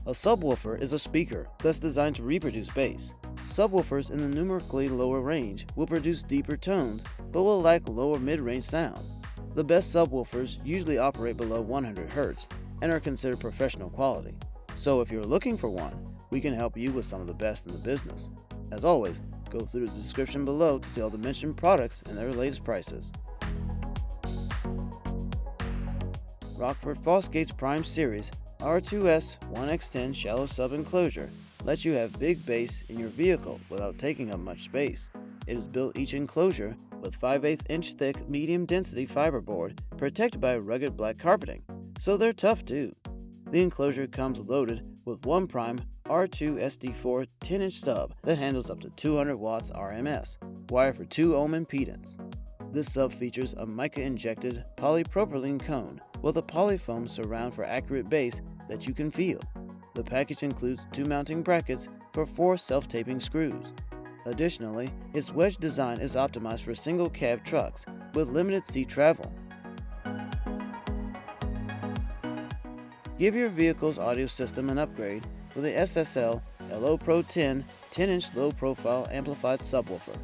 A subwoofer is a speaker that's designed to reproduce bass. Subwoofers in the numerically lower range will produce deeper tones but will lack lower mid-range sound. The best subwoofers usually operate below 100 Hz and are considered professional quality. So if you're looking for one, we can help you with some of the best in the business. As always, go through the description below to see all the mentioned products and their latest prices. Rockford Fosgate's Prime Series R2S 1x10 shallow sub enclosure lets you have big bass in your vehicle without taking up much space. It is built each enclosure with 5/8 inch thick medium density fiberboard protected by rugged black carpeting, so they're tough too. The enclosure comes loaded with one prime R2 SD4 10-inch sub that handles up to 200 watts RMS, wired for 2 ohm impedance. This sub features a mica-injected polypropylene cone with a polyfoam surround for accurate bass that you can feel. The package includes 2 mounting brackets for 4 self-taping screws. Additionally, its wedge design is optimized for single cab trucks with limited seat travel. Give your vehicle's audio system an upgrade with the SSL Lo Pro 10-inch low-profile amplified subwoofer.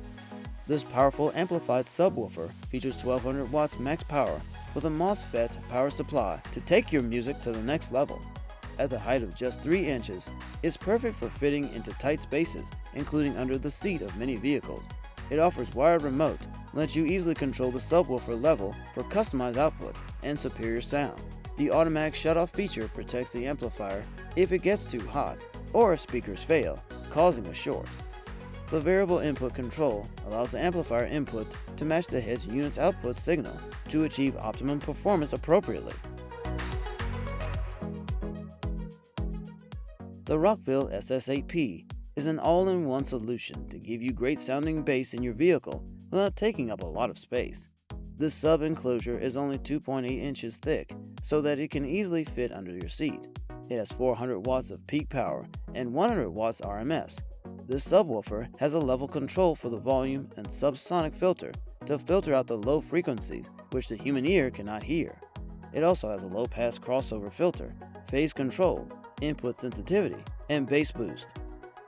This powerful amplified subwoofer features 1200 watts max power with a MOSFET power supply to take your music to the next level. At the height of just 3 inches, it's perfect for fitting into tight spaces, including under the seat of many vehicles. It offers wired remote and lets you easily control the subwoofer level for customized output and superior sound. The automatic shutoff feature protects the amplifier if it gets too hot or if speakers fail, causing a short. The variable input control allows the amplifier input to match the head unit's output signal to achieve optimum performance appropriately. The Rockville SS8P is an all-in-one solution to give you great sounding bass in your vehicle without taking up a lot of space. This sub enclosure is only 2.8 inches thick so that it can easily fit under your seat. It has 400 watts of peak power and 100 watts RMS. This subwoofer has a level control for the volume and subsonic filter to filter out the low frequencies which the human ear cannot hear. It also has a low-pass crossover filter, phase control, input sensitivity, and bass boost.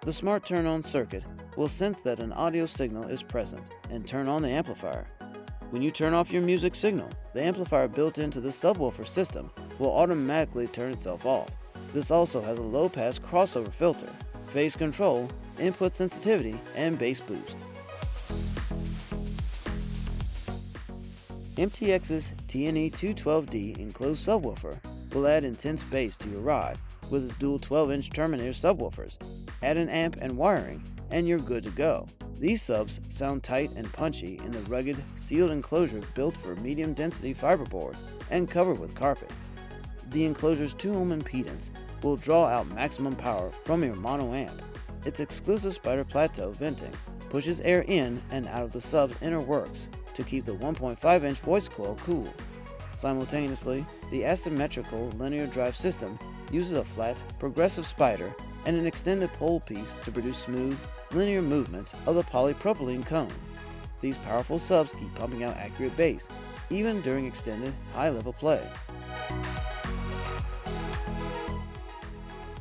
The smart turn-on circuit will sense that an audio signal is present and turn on the amplifier. When you turn off your music signal, the amplifier built into the subwoofer system will automatically turn itself off. This also has a low-pass crossover filter, phase control, input sensitivity, and bass boost. MTX's TNE 212D enclosed subwoofer will add intense bass to your ride with its dual 12-inch Terminator subwoofers. Add an amp and wiring, and you're good to go. These subs sound tight and punchy in the rugged, sealed enclosure built for medium-density fiberboard and covered with carpet. The enclosure's 2 ohm impedance will draw out maximum power from your mono amp. Its exclusive spider plateau venting pushes air in and out of the sub's inner works to keep the 1.5-inch voice coil cool. Simultaneously, the asymmetrical linear drive system uses a flat, progressive spider and an extended pole piece to produce smooth, linear movement of the polypropylene cone. These powerful subs keep pumping out accurate bass, even during extended, high-level play.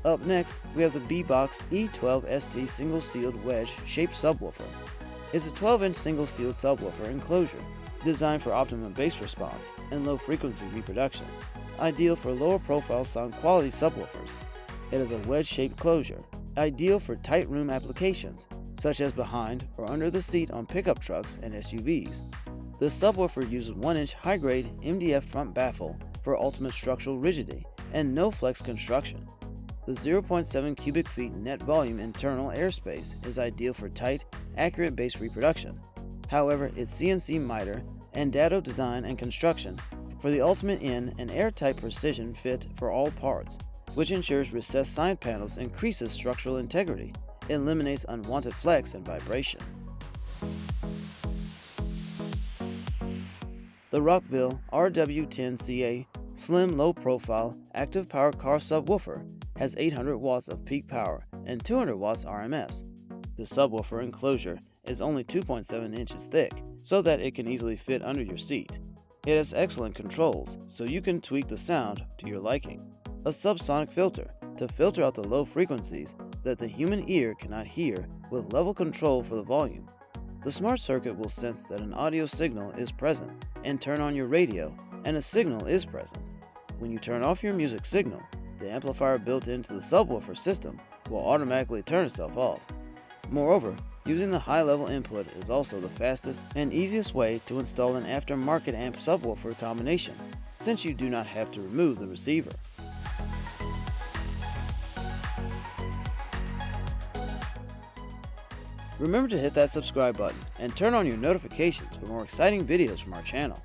Up next, we have the BEBOX E12ST single-sealed wedge-shaped subwoofer. It's a 12-inch single-sealed subwoofer enclosure designed for optimum bass response and low-frequency reproduction, ideal for lower-profile sound quality subwoofers. It has a wedge-shaped closure, ideal for tight room applications, such as behind or under the seat on pickup trucks and SUVs. The subwoofer uses 1-inch high-grade MDF front baffle for ultimate structural rigidity and no flex construction. The 0.7 cubic feet net volume internal airspace is ideal for tight, accurate bass reproduction. However, its CNC miter and dado design and construction for the ultimate in and airtight precision fit for all parts, which ensures recessed side panels increases structural integrity, eliminates unwanted flex and vibration. The Rockville RW10CA slim low-profile active power car subwoofer has 800 watts of peak power and 200 watts RMS. The subwoofer enclosure is only 2.7 inches thick, so that it can easily fit under your seat. It has excellent controls, so you can tweak the sound to your liking. A subsonic filter to filter out the low frequencies that the human ear cannot hear with level control for the volume. The smart circuit will sense that an audio signal is present and turn on your radio, and a signal is present. When you turn off your music signal, the amplifier built into the subwoofer system will automatically turn itself off. Moreover, using the high-level input is also the fastest and easiest way to install an aftermarket amp subwoofer combination, since you do not have to remove the receiver. Remember to hit that subscribe button and turn on your notifications for more exciting videos from our channel.